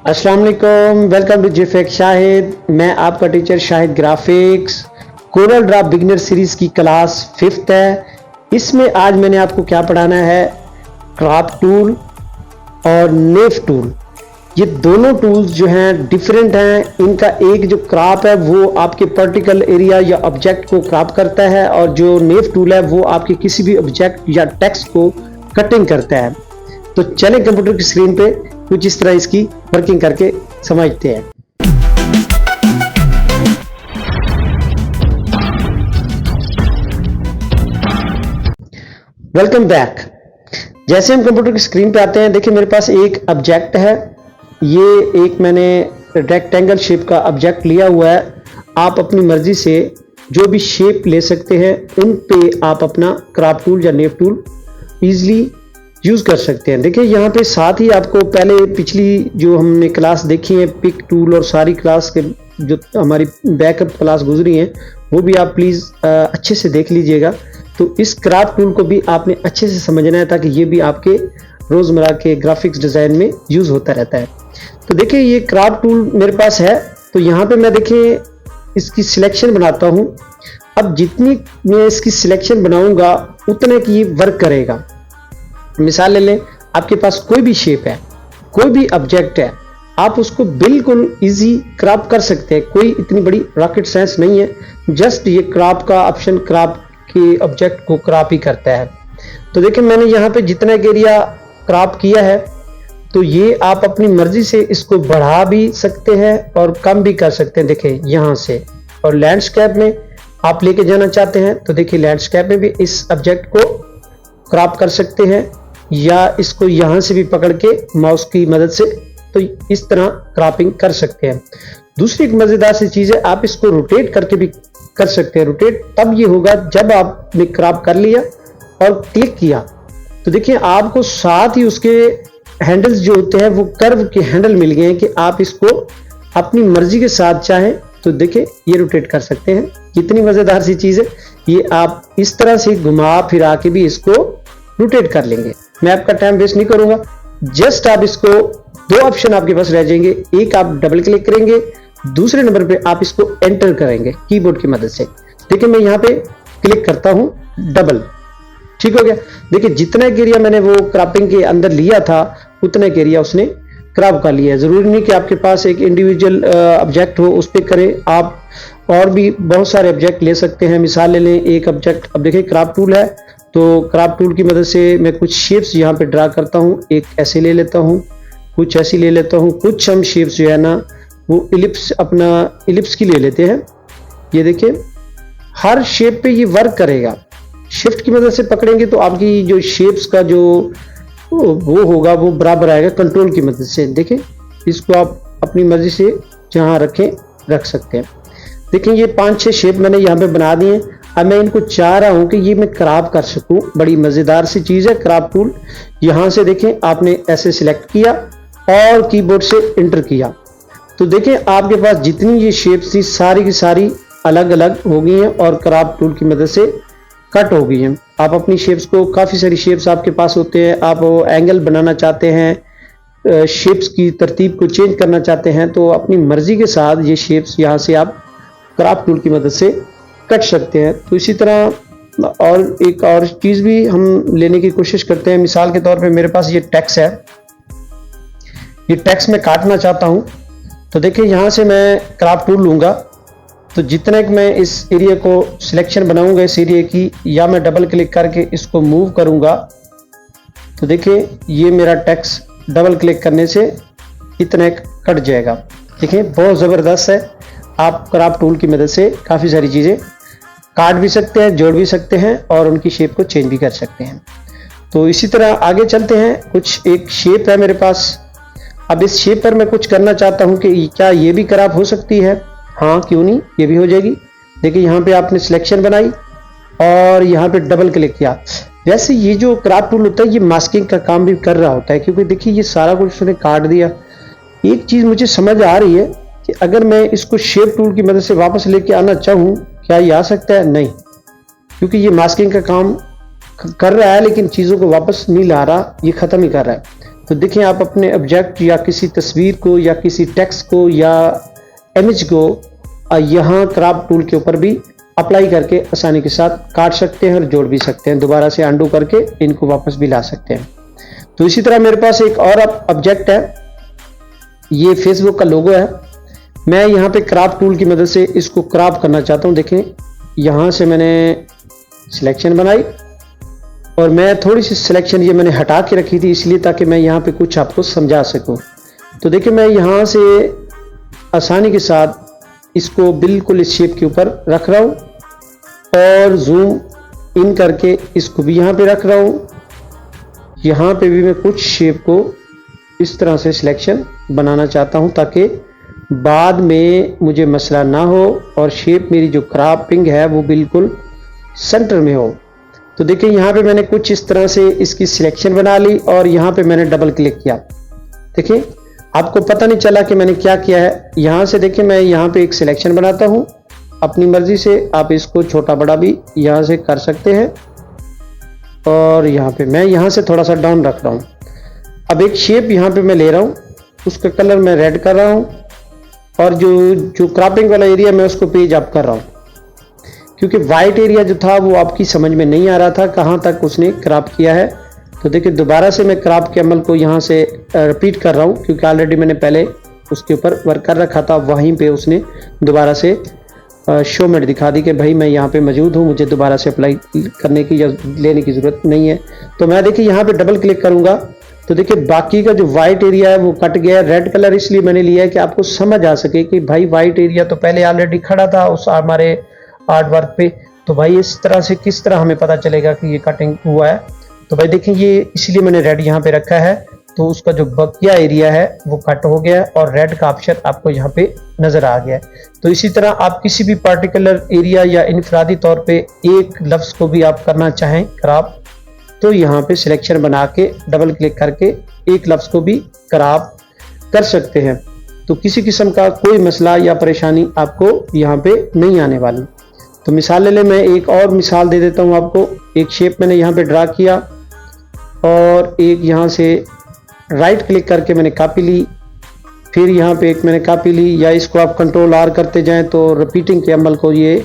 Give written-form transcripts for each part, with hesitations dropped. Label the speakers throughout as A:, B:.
A: अस्सलाम वालेकुम, welcome to जिफेक Shahid. मैं आपका teacher Shahid graphics. Corel Draw beginner series की क्लास 5th है। इसमें आज मैंने आपको क्या पढ़ाना है, क्राफ्ट टूल और नेफ टूल। ये दोनों टूल्स जो हैं डिफरेंट हैं। इनका एक जो क्राप है वो आपके पर्टिकुलर एरिया या ऑब्जेक्ट को क्राप करता है, और जो नेफ टूल है वो आपके किसी भी ऑब्जेक्ट या टेक्स्ट को कटिंग करता है। तो चलें कंप्यूटर की स्क्रीन पे कुछ इस तरह इसकी वर्किंग करके समझते हैं। Welcome back. जैसे हम कंप्यूटर की स्क्रीन पे आते हैं, देखिए मेरे पास एक ऑब्जेक्ट है। ये एक मैंने रेक्टेंगल शेप का ऑब्जेक्ट लिया हुआ है। आप अपनी मर्जी से जो भी शेप ले सकते हैं, उन पे आप अपना क्राफ्ट टूल या नेफ टूल इजीली यूज कर सकते हैं। देखिए यहाँ पे साथ ही आपको पहले पिछली जो हमने क्लास देखी है पिक टूल और सारी क्लास के जो हमारी बैकअप क्लास गुजरी हैं, वो भी आप प्लीज अच्छे से देख लीजिएगा। तो इस क्राफ्ट टूल को भी आपने अच्छे से समझना है, ताकि ये भी आपके रोजमर्रा के ग्राफिक्स डिजाइन में यूज होता रहता है। तो देखिए ये क्राफ्ट टूल मेरे पास है। तो यहाँ पे मैं देखिए इसकी सिलेक्शन बनाता हूँ। अब जितनी मैं इसकी सिलेक्शन बनाऊंगा उतने की ये वर्क करेगा। मिसाल ले लें, आपके पास कोई भी शेप है, कोई भी ऑब्जेक्ट है, आप उसको बिल्कुल इजी क्रॉप कर सकते हैं। कोई इतनी बड़ी रॉकेट साइंस नहीं है। जस्ट ये क्रॉप का ऑप्शन क्रॉप के ऑब्जेक्ट को क्रॉप ही करता है। तो देखिए मैंने यहाँ पे जितना एरिया क्रॉप किया है, तो ये आप अपनी मर्जी से इसको बढ़ा भी सकते हैं और कम भी कर सकते हैं। देखिए यहाँ से, और लैंडस्केप में आप लेके जाना चाहते हैं तो देखिए लैंडस्केप में भी इस ऑब्जेक्ट को क्रॉप कर सकते हैं, या इसको यहां से भी पकड़ के माउस की मदद से तो इस तरह क्रॉपिंग कर सकते हैं। दूसरी एक मजेदार सी चीज है, आप इसको रोटेट करके भी कर सकते हैं। रोटेट तब ये होगा जब आपने क्रॉप कर लिया और क्लिक किया, तो देखिए आपको साथ ही उसके हैंडल्स जो होते हैं वो कर्व के हैंडल मिल गए हैं कि आप इसको अपनी मर्जी के साथ चाहें तो देखिए ये रोटेट कर सकते हैं। कितनी मजेदार सी चीज है ये। आप इस तरह से घुमा फिरा के भी इसको रोटेट कर लेंगे। मैं आपका टाइम वेस्ट नहीं करूंगा। जस्ट आप इसको, दो ऑप्शन आपके पास रह जाएंगे। एक आप डबल क्लिक करेंगे, दूसरे नंबर पे आप इसको एंटर करेंगे कीबोर्ड की मदद से। देखिए मैं यहाँ पे क्लिक करता हूं, डबल, ठीक हो गया। देखिए जितना एरिया मैंने वो क्रॉपिंग के अंदर लिया था उतना एरिया उसने क्रॉप कर लिया है। जरूरी नहीं कि आपके पास एक इंडिविजुअल ऑब्जेक्ट हो उस पर करें, आप और भी बहुत सारे ऑब्जेक्ट ले सकते हैं। मिसाल ले लें एक ऑब्जेक्ट, अब देखिए क्राफ्ट टूल है, तो क्राफ्ट टूल की मदद से मैं कुछ शेप्स यहाँ पे ड्रा करता हूँ। एक ऐसे ले लेता हूँ, कुछ ऐसी ले लेता हूँ, कुछ हम शेप्स जो है ना वो इलिप्स, अपना इलिप्स की ले लेते हैं। ये देखिए हर शेप पे ये वर्क करेगा। शिफ्ट की मदद से पकड़ेंगे तो आपकी जो शेप्स का जो वो होगा वो बराबर आएगा। कंट्रोल की मदद से देखिए इसको आप अपनी मर्जी से जहाँ रखें रख सकते हैं। देखिए ये 5-6 शेप मैंने यहाँ पे बना दिए। अब मैं इनको चाह रहा हूं कि ये मैं क्रॉप कर सकूं। बड़ी मजेदार सी चीज है क्राफ्ट टूल। यहां से देखें आपने ऐसे सिलेक्ट किया और कीबोर्ड से एंटर किया, तो देखें आपके पास जितनी ये शेप्स थी सारी की सारी अलग अलग हो गई हैं और क्राफ्ट टूल की मदद से कट हो गई हैं। आप अपनी शेप्स को, काफी सारी शेप्स आपके पास होते हैं, आप एंगल बनाना चाहते हैं, शेप्स की तरतीब को चेंज करना चाहते हैं, तो अपनी मर्जी के साथ ये शेप्स यहाँ से आप क्राफ्ट टूल की मदद से कट सकते हैं। तो इसी तरह और एक और चीज भी हम लेने की कोशिश करते हैं। मिसाल के तौर पे मेरे पास ये टेक्स्ट है, ये टेक्स्ट मैं काटना चाहता हूं, तो देखिए यहां से मैं क्राफ्ट टूल लूंगा। तो जितने मैं इस एरिया को सिलेक्शन बनाऊंगा इस एरिया की, या मैं डबल क्लिक करके इसको मूव करूंगा, तो देखिए ये मेरा टेक्स्ट डबल क्लिक करने से इतना कट जाएगा। देखिए बहुत जबरदस्त है। आप क्राफ्ट टूल की मदद से काफी सारी चीजें काट भी सकते हैं, जोड़ भी सकते हैं और उनकी शेप को चेंज भी कर सकते हैं। तो इसी तरह आगे चलते हैं। कुछ एक शेप है मेरे पास। अब इस शेप पर मैं कुछ करना चाहता हूं कि क्या ये भी क्रॉप हो सकती है। हाँ क्यों नहीं, ये भी हो जाएगी। देखिए यहाँ पे आपने सिलेक्शन बनाई और यहाँ पे डबल क्लिक किया। वैसे ये जो क्राफ्ट टूल होता है ये मास्किंग का काम भी कर रहा होता है, क्योंकि देखिए ये सारा कुछ उसने काट दिया। एक चीज मुझे समझ आ रही है कि अगर मैं इसको शेप टूल की मदद से वापस लेके आना चाहूँ, क्या ये आ सकता है? नहीं, क्योंकि ये मास्किंग का काम कर रहा है लेकिन चीजों को वापस नहीं ला रहा, ये खत्म ही कर रहा है। तो देखिए आप अपने ऑब्जेक्ट या किसी तस्वीर को या किसी टेक्स्ट को या इमेज को यहाँ क्राफ्ट टूल के ऊपर भी अप्लाई करके आसानी के साथ काट सकते हैं और जोड़ भी सकते हैं। दोबारा से अंडू करके इनको वापस भी ला सकते हैं। तो इसी तरह मेरे पास एक और ऑब्जेक्ट है, ये फेसबुक का लोगो है। मैं यहाँ पे क्राफ्ट टूल की मदद से इसको क्राप करना चाहता हूँ। देखें यहाँ से मैंने सिलेक्शन बनाई और मैं थोड़ी सी सिलेक्शन ये मैंने हटा के रखी थी इसलिए ताकि मैं यहाँ पे कुछ आपको समझा सकूँ। तो देखिए मैं यहाँ से आसानी के साथ इसको बिल्कुल इस शेप के ऊपर रख रहा हूँ और जूम इन करके इसको भी यहाँ पे रख रहा हूँ। यहाँ पे भी मैं कुछ शेप को इस तरह से सिलेक्शन बनाना चाहता हूँ ताकि बाद में मुझे मसला ना हो और शेप मेरी जो क्रॉपिंग है वो बिल्कुल सेंटर में हो। तो देखिए यहाँ पे मैंने कुछ इस तरह से इसकी सिलेक्शन बना ली और यहाँ पे मैंने डबल क्लिक किया। देखिए आपको पता नहीं चला कि मैंने क्या किया है। यहाँ से देखिए मैं यहाँ पे एक सिलेक्शन बनाता हूँ, अपनी मर्जी से आप इसको छोटा बड़ा भी यहाँ से कर सकते हैं और यहाँ पे मैं यहाँ से थोड़ा सा डाउन रख रहा हूँ। अब एक शेप यहाँ पे मैं ले रहा हूँ, उसका कलर मैं रेड कर रहा हूँ और जो क्रॉपिंग वाला एरिया मैं उसको पेज अप कर रहा हूँ क्योंकि वाइट एरिया जो था वो आपकी समझ में नहीं आ रहा था कहाँ तक उसने क्रॉप किया है। तो देखिए दोबारा से मैं क्रॉप के अमल को यहाँ से रिपीट कर रहा हूँ क्योंकि ऑलरेडी मैंने पहले उसके ऊपर वर्क कर रखा था। वहीं पे उसने दोबारा से शो में दिखा दी कि भाई मैं यहाँ पे मौजूद हूँ, मुझे दोबारा से अप्लाई करने की या लेने की ज़रूरत नहीं है। तो मैं देखिए यहाँ पे डबल क्लिक करूँगा तो देखिए बाकी का जो वाइट एरिया है वो कट गया है। रेड कलर इसलिए मैंने लिया है कि आपको समझ आ सके कि भाई वाइट एरिया तो पहले ऑलरेडी खड़ा था उस हमारे आर्ट वर्क पे, तो भाई इस तरह से किस तरह हमें पता चलेगा कि ये कटिंग हुआ है। तो भाई देखिए ये इसलिए मैंने रेड यहाँ पे रखा है तो उसका जो बकिया एरिया है वो कट हो गया और रेड का ऑप्शन आपको यहाँ पे नजर आ गया। तो इसी तरह आप किसी भी पार्टिकुलर एरिया या इनफरादी तौर पे एक लफ्ज को भी आप करना चाहें क्रॉप तो यहाँ पे सिलेक्शन बना के डबल क्लिक करके एक लफ्ज को भी क्रॉप कर सकते हैं। तो किसी किस्म का कोई मसला या परेशानी आपको यहाँ पे नहीं आने वाली। तो मिसाल ले लें, मैं एक और मिसाल दे देता हूँ आपको। एक शेप मैंने यहाँ पे ड्रा किया और एक यहाँ से राइट क्लिक करके मैंने कॉपी ली, फिर यहाँ पे एक मैंने कॉपी ली, या इसको आप कंट्रोल आर करते जाएं तो रिपीटिंग के अमल को ये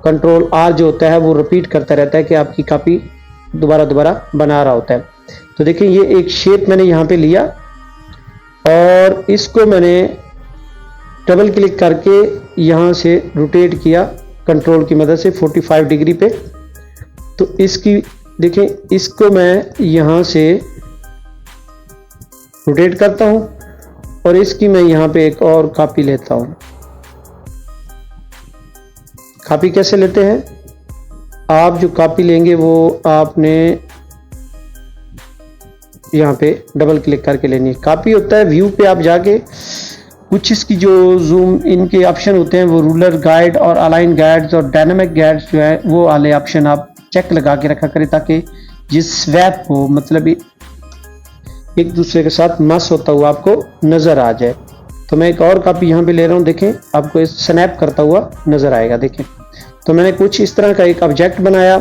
A: कंट्रोल आर जो होता है वो रिपीट करता रहता है कि आपकी कॉपी दोबारा दोबारा बना रहा होता है। तो देखिए ये एक शेप मैंने यहाँ पे लिया और इसको मैंने डबल क्लिक करके यहाँ से रोटेट किया कंट्रोल की मदद से 45 डिग्री पे। तो इसकी देखें इसको मैं यहाँ से रोटेट करता हूँ और इसकी मैं यहाँ पे एक और कॉपी लेता हूँ। कॉपी कैसे लेते हैं, आप जो कॉपी लेंगे वो आपने यहाँ पे डबल क्लिक करके लेनी है। कॉपी होता है व्यू पे आप जाके कुछ इसकी जो जूम इनके ऑप्शन होते हैं वो रूलर गाइड और अलाइन गाइड्स और डायनामिक गाइड्स जो है वो वाले ऑप्शन आप चेक लगा के रखा करें ताकि जिस स्वैप हो मतलब एक दूसरे के साथ मस होता हुआ आपको नजर आ जाए। तो मैं एक और कॉपी यहाँ पे ले रहा हूँ, देखें आपको स्नैप करता हुआ नजर आएगा। देखें तो मैंने कुछ इस तरह का एक ऑब्जेक्ट बनाया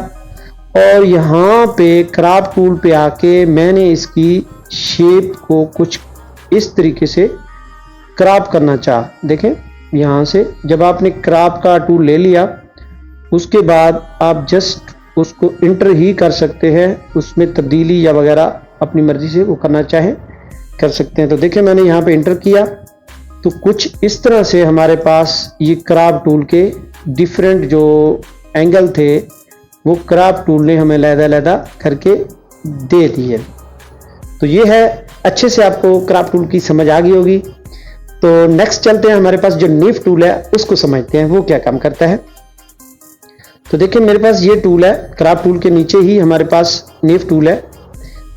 A: और यहाँ पे क्राफ्ट टूल पे आके मैंने इसकी शेप को कुछ इस तरीके से क्राप करना चाहा। देखें यहाँ से जब आपने क्राप का टूल ले लिया उसके बाद आप जस्ट उसको इंटर ही कर सकते हैं, उसमें तब्दीली या वगैरह अपनी मर्जी से वो करना चाहें कर सकते हैं। तो देखिए मैंने यहाँ पे इंटर किया तो कुछ इस तरह से हमारे पास ये क्राफ्ट टूल के डिफरेंट जो एंगल थे वो क्राफ्ट टूल ने हमें लहदा करके दे दिए। तो ये है, अच्छे से आपको क्राफ्ट टूल की समझ आ गई होगी। तो नेक्स्ट चलते हैं, हमारे पास जो नीफ टूल है उसको समझते हैं वो क्या काम करता है। तो देखिए मेरे पास ये टूल है, क्राफ्ट टूल के नीचे ही हमारे पास नीफ टूल है।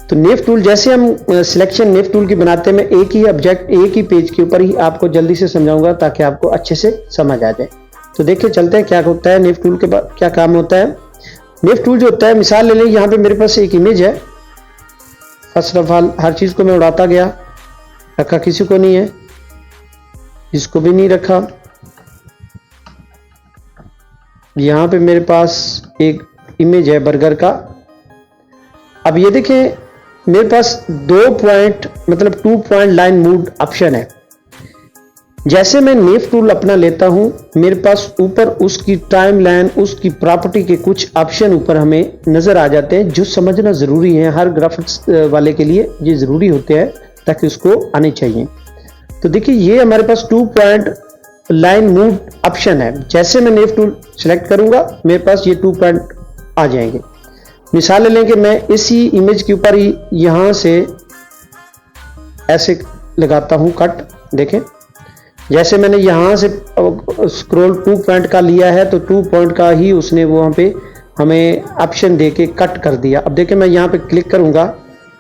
A: तो नीफ टूल जैसे हम सिलेक्शन नीफ टूल की बनाते हैं, मैं एक ही ऑब्जेक्ट एक ही पेज के ऊपर ही आपको जल्दी से समझाऊंगा ताकि आपको अच्छे से समझ आ जाए। तो देखिए चलते हैं क्या होता है नीफ टूल के बाद क्या काम होता है। नीफ टूल जो होता है, मिसाल ले लें यहाँ पे मेरे पास एक इमेज है। फर्स्ट ऑफ ऑल हर चीज को मैं उड़ाता गया, रखा किसी को नहीं है, इसको भी नहीं रखा। यहाँ पे मेरे पास एक इमेज है बर्गर का। अब ये देखें मेरे पास 2 पॉइंट मतलब 2 पॉइंट लाइन मूव ऑप्शन है। जैसे मैं नेव टूल अपना लेता हूं, मेरे पास ऊपर उसकी टाइमलाइन, उसकी प्रॉपर्टी के कुछ ऑप्शन ऊपर हमें नजर आ जाते हैं, जो समझना जरूरी है। हर ग्राफिक्स वाले के लिए ये जरूरी होते हैं ताकि उसको आने चाहिए। तो देखिए ये हमारे पास 2 पॉइंट लाइन मूव ऑप्शन है। जैसे मैं नेव टूल सेलेक्ट करूंगा, मेरे पास ये 2 पॉइंट आ जाएंगे। मिसाल लें कि मैं इसी इमेज के ऊपर ही यहां से ऐसे लगाता हूं कट। देखें, जैसे मैंने यहां से स्क्रॉल 2 पॉइंट का लिया है, तो 2 पॉइंट का ही उसने वहां पे हमें ऑप्शन देके कट कर दिया। अब देखिए मैं यहां पे क्लिक करूंगा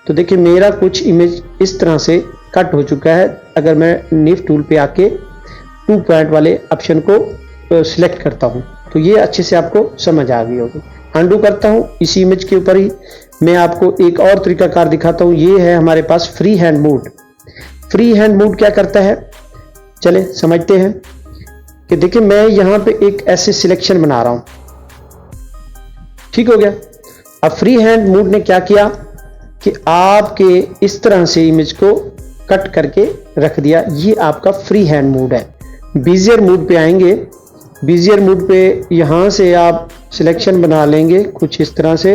A: तो देखिए मेरा कुछ इमेज इस तरह से कट हो चुका है। अगर मैं नेव टूल पे आके 2 पॉइंट वाले ऑप्शन को सिलेक्ट करता हूं, तो ये अच्छे से आपको समझ आ गई होगी। अनडू करता हूं, इसी इमेज के ऊपर ही मैं आपको एक और तरीकाकार दिखाता हूं। ये है हमारे पास free hand mode. Free hand mode क्या करता है, चले समझते हैं। कि देखिए मैं यहां पे एक ऐसे सिलेक्शन बना रहा हूं, ठीक हो गया। अब फ्री हैंड मोड ने क्या किया कि आपके इस तरह से इमेज को कट करके रख दिया। ये आपका फ्री हैंड मोड है। बीजियर मोड पे आएंगे। बीजियर मोड पे यहां से आप सिलेक्शन बना लेंगे कुछ इस तरह से,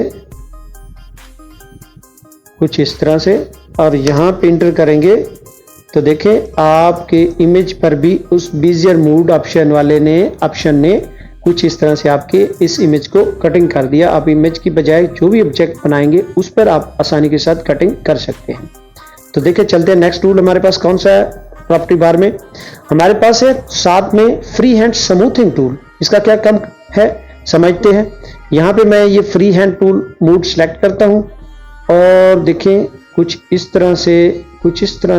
A: कुछ इस तरह से, और यहां पे इंटर करेंगे तो देखें आपके इमेज पर भी उस बीजियर मोड ऑप्शन वाले ने कुछ इस तरह से आपके इस इमेज को कटिंग कर दिया। आप इमेज की बजाय जो भी ऑब्जेक्ट बनाएंगे उस पर आप आसानी के साथ कटिंग कर सकते हैं। तो देखिए चलते हैं नेक्स्ट टूल हमारे पास कौन सा है। प्रॉपर्टी बार में हमारे पास है साथ में फ्री हैंड स्मूथिंग टूल। इसका क्या काम है समझते हैं। यहां पे मैं ये free hand tool mode select करता हूं और देखें कुछ इस तरह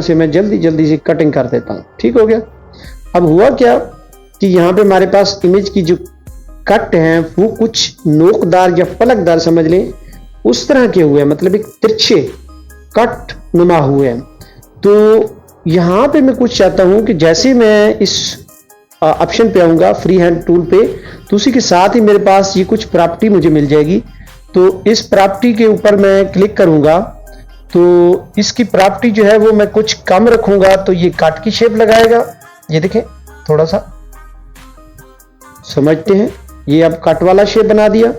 A: से मैं जल्दी से कटिंग कर देता हूं। ठीक हो गया। अब हुआ क्या कि यहां पे हमारे पास इमेज की जो कट हैं वो कुछ नोकदार या पलकदार समझ लें उस तरह के हुए, मतलब एक तिरछे कट नुमा हुए हैं। तो यहां पे मैं कुछ चाहता हूं कि जैसे मैं इस ऑप्शन पे आऊंगा फ्री हैंड टूल पे, तो उसी के साथ ही मेरे पास ये कुछ प्रॉपर्टी मुझे मिल जाएगी। तो इस प्रॉपर्टी के ऊपर मैं क्लिक करूंगा तो इसकी प्रॉपर्टी जो है वो मैं कुछ कम रखूंगा तो ये काट की शेप लगाएगा। ये देखें थोड़ा सा समझते हैं, ये अब कट वाला शेप बना दिया।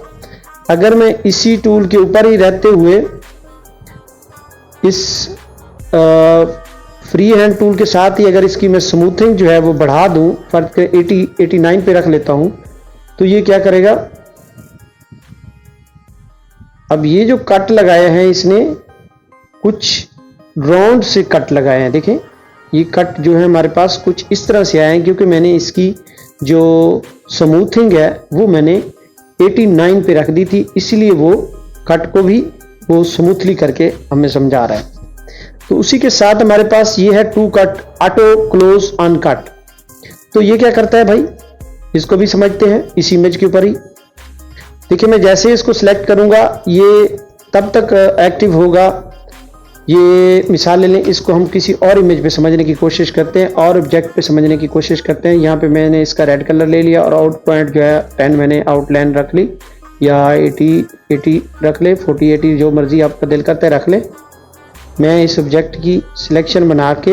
A: अगर मैं इसी टूल के ऊपर ही रहते हुए इस फ्री हैंड टूल के साथ ही अगर इसकी मैं स्मूथिंग जो है वो बढ़ा दूं, फर्क 89 पे रख लेता हूं, तो ये क्या करेगा। अब ये जो कट लगाए हैं इसने कुछ राउंड से कट लगाए हैं। देखें ये कट जो है हमारे पास कुछ इस तरह से आए हैं क्योंकि मैंने इसकी जो स्मूथिंग है वो मैंने 89 पे रख दी थी, इसलिए वो कट को भी वो स्मूथली करके हमें समझा रहा है। तो उसी के साथ हमारे पास ये है to cut auto close on cut. तो ये क्या करता है भाई, इसको भी समझते हैं इस इमेज के ऊपर ही। देखिए मैं जैसे इसको सिलेक्ट करूंगा ये तब तक एक्टिव होगा। ये मिसाल ले लें, इसको हम किसी और इमेज पे समझने की कोशिश करते हैं और ऑब्जेक्ट पे समझने की कोशिश करते हैं। यहाँ पे मैंने इसका रेड कलर ले लिया और आउट पॉइंट जो है 10 मैंने आउटलाइन रख ली, या 80 रख ले, 40 80 जो मर्जी आपका दिल करता है रख ले। मैं इस ऑब्जेक्ट की सिलेक्शन बना के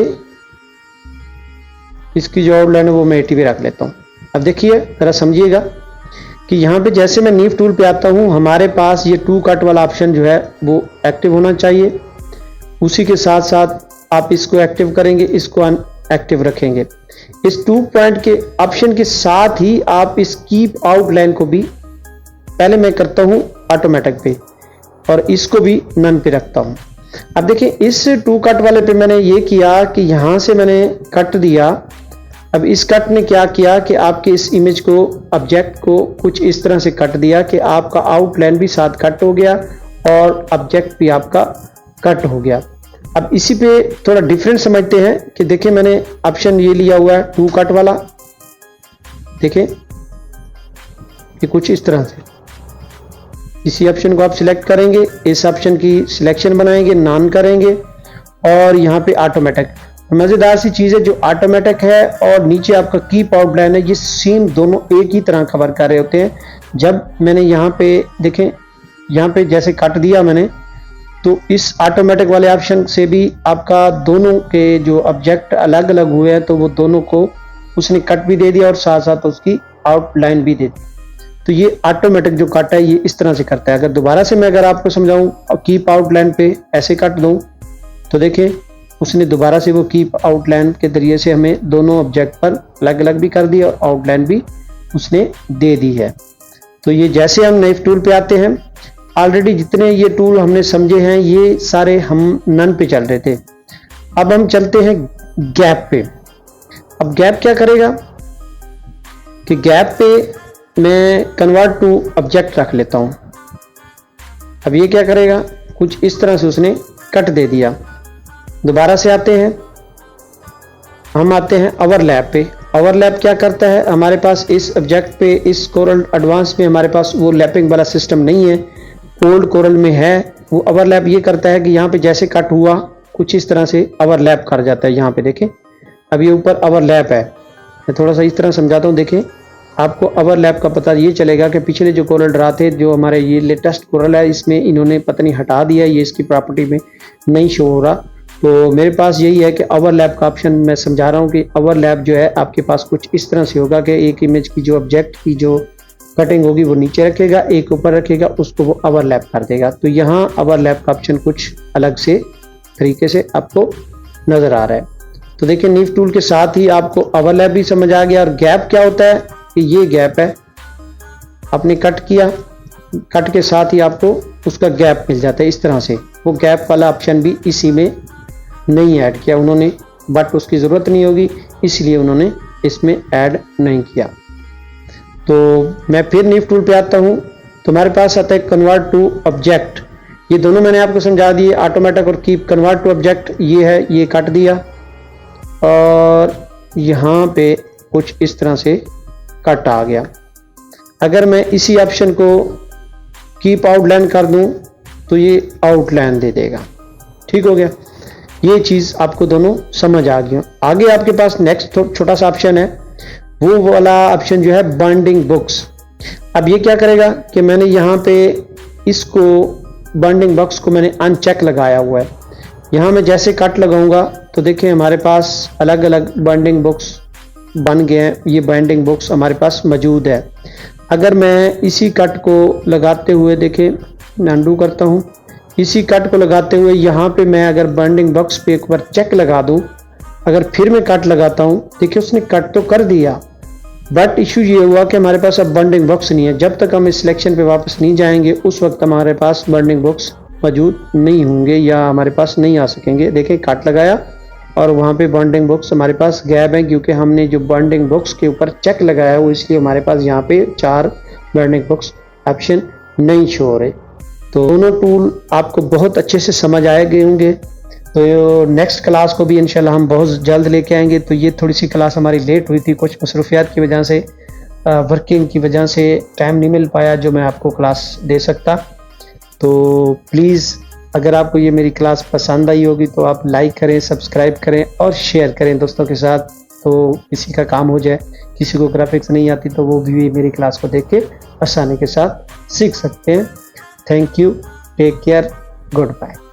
A: इसकी जो आउटलाइन है वो मैं 80 पे रख लेता हूँ। अब देखिए जरा समझिएगा कि यहाँ पे जैसे मैं नीव टूल पे आता हूँ, हमारे पास ये टू कट वाला ऑप्शन जो है वो एक्टिव होना चाहिए। उसी के साथ साथ आप इसको एक्टिव करेंगे, इसको अनएक्टिव रखेंगे। इस 2 पॉइंट के ऑप्शन के साथ ही आप इस कीप आउटलाइन को भी पहले मैं करता हूं ऑटोमेटिक पे और इसको भी नन पे रखता हूं। अब देखिए इस 2 कट वाले पे मैंने ये किया कि यहां से मैंने कट दिया। अब इस कट ने क्या किया कि आपके इस इमेज को, ऑब्जेक्ट को कुछ इस तरह से कट दिया कि आपका आउटलाइन भी साथ कट हो गया और ऑब्जेक्ट भी आपका कट हो गया। अब इसी पे थोड़ा डिफरेंट समझते हैं कि देखिए मैंने ऑप्शन ये लिया हुआ है 2 कट वाला। देखिए ये कुछ इस तरह से, इसी ऑप्शन को आप सिलेक्ट करेंगे, इस ऑप्शन की सिलेक्शन बनाएंगे, नॉन करेंगे और यहाँ पे ऑटोमेटिक। मजेदार सी चीज है जो ऑटोमेटिक है और नीचे आपका कीप आउटलाइन है, ये सेम दोनों एक ही तरह कवर कर रहे होते हैं। जब मैंने यहाँ पे देखें, यहाँ पे जैसे कट दिया मैंने तो इस ऑटोमेटिक वाले ऑप्शन से भी आपका दोनों के जो ऑब्जेक्ट अलग अलग हुए हैं तो वो दोनों को उसने कट भी दे दिया और साथ साथ उसकी आउटलाइन भी दे दी। तो ये ऑटोमेटिक जो कट है ये इस तरह से करता है। अगर दोबारा से मैं अगर आपको समझाऊं कीप आउटलाइन पे ऐसे कट दूं तो देखिए उसने दोबारा से वो कीप आउटलाइन के जरिए से हमें दोनों ऑब्जेक्ट पर अलग अलग भी कर दिया और आउटलाइन भी उसने दे दी है। तो ये जैसे हम नाइफ टूल पे आते हैं, ऑलरेडी जितने ये टूल हमने समझे हैं ये सारे हम नन पे चल रहे थे। अब हम चलते हैं गैप पे। अब गैप क्या करेगा कि गैप पे मैं कन्वर्ट टू ऑब्जेक्ट रख लेता हूं। अब ये क्या करेगा, कुछ इस तरह से उसने कट दे दिया। दोबारा से आते हैं, हम आते हैं ओवरलैप पे। ओवरलैप क्या करता है, हमारे पास इस ऑब्जेक्ट पे इस कोरल एडवांस में हमारे पास वो लैपिंग वाला सिस्टम नहीं है, ओल्ड कोरल में है। वो ओवरलैप ये करता है कि यहाँ पे जैसे कट हुआ कुछ इस तरह से ओवरलैप कर जाता है। यहाँ पे देखें अब ये ऊपर ओवरलैप है। मैं थोड़ा सा इस तरह समझाता हूँ, देखें आपको ओवरलैप का पता ये चलेगा कि पिछले जो कोरल ड्रा थे, जो हमारे ये लेटेस्ट कोरल है, इसमें इन्होंने पता नहीं हटा दिया, ये इसकी प्रॉपर्टी में नहीं शो हो रहा। तो मेरे पास यही है कि ओवरलैप का ऑप्शन मैं समझा रहा हूँ कि ओवरलैप जो है आपके पास कुछ इस तरह से होगा कि एक इमेज की जो ऑब्जेक्ट की जो कटिंग होगी वो नीचे रखेगा, एक ऊपर रखेगा, उसको वो ओवरलैप कर देगा। तो यहाँ ओवरलैप का ऑप्शन कुछ अलग से तरीके से आपको नजर आ रहा है। तो देखिए नीफ टूल के साथ ही आपको ओवरलैप भी समझ आ गया। और गैप क्या होता है कि ये गैप है, आपने कट किया, कट के साथ ही आपको उसका गैप मिल जाता है इस तरह से। वो गैप वाला ऑप्शन भी इसी में नहीं ऐड किया उन्होंने, बट उसकी ज़रूरत नहीं होगी इसलिए उन्होंने इसमें ऐड नहीं किया। तो मैं फिर नीफ टूल पे आता हूँ, तो हमारे पास आता है कन्वर्ट टू ऑब्जेक्ट। ये दोनों मैंने आपको समझा दिए, ऑटोमेटिक और कीप। कन्वर्ट टू ऑब्जेक्ट ये है, ये काट दिया और यहाँ पे कुछ इस तरह से कट आ गया। अगर मैं इसी ऑप्शन को कीप आउटलाइन कर दूं तो ये आउटलाइन दे देगा। ठीक हो गया, ये चीज़ आपको दोनों समझ आ गई। आगे आपके पास नेक्स्ट छोटा सा ऑप्शन है, वो वाला ऑप्शन जो है बाइंडिंग बुक्स। अब ये क्या करेगा कि मैंने यहाँ पे इसको बाइंडिंग बॉक्स को मैंने अनचेक लगाया हुआ है। यहाँ मैं जैसे कट लगाऊंगा तो देखिए हमारे पास अलग अलग बाइंडिंग बुक्स बन गए हैं। ये बाइंडिंग बुक्स हमारे पास मौजूद है। अगर मैं इसी कट को लगाते हुए, देखिए मैं अंडू करता हूँ, इसी कट को लगाते हुए यहाँ पे मैं अगर बाइंडिंग बॉक्स पे एक बार चेक लगा दूँ, अगर फिर मैं कट लगाता हूँ, देखिए उसने कट तो कर दिया, बट इशू ये हुआ कि हमारे पास अब बाइंडिंग बॉक्स नहीं है। जब तक हम इस सिलेक्शन पे वापस नहीं जाएंगे उस वक्त हमारे पास बाइंडिंग बॉक्स मौजूद नहीं होंगे या हमारे पास नहीं आ सकेंगे। देखिए कट लगाया और वहाँ पे बाइंडिंग बॉक्स हमारे पास गैप है, क्योंकि हमने जो बाइंडिंग बॉक्स के ऊपर चेक लगाया है वो इसलिए हमारे पास यहाँ पे 4 बाइंडिंग बॉक्स ऑप्शन नहीं शो हो रहे। तो दोनों टूल आपको बहुत अच्छे से समझ आए गए होंगे। तो नेक्स्ट क्लास को भी इंशाल्लाह हम बहुत जल्द लेके आएंगे। तो ये थोड़ी सी क्लास हमारी लेट हुई थी, कुछ मसरूफियात की वजह से, वर्किंग की वजह से टाइम नहीं मिल पाया जो मैं आपको क्लास दे सकता। तो प्लीज़ अगर आपको ये मेरी क्लास पसंद आई होगी तो आप लाइक करें, सब्सक्राइब करें और शेयर करें दोस्तों के साथ, तो किसी का काम हो जाए। किसी को ग्राफिक्स नहीं आती तो वो भी मेरी क्लास को देख के आसानी के साथ सीख सकते हैं। Thank you, take care, good bye.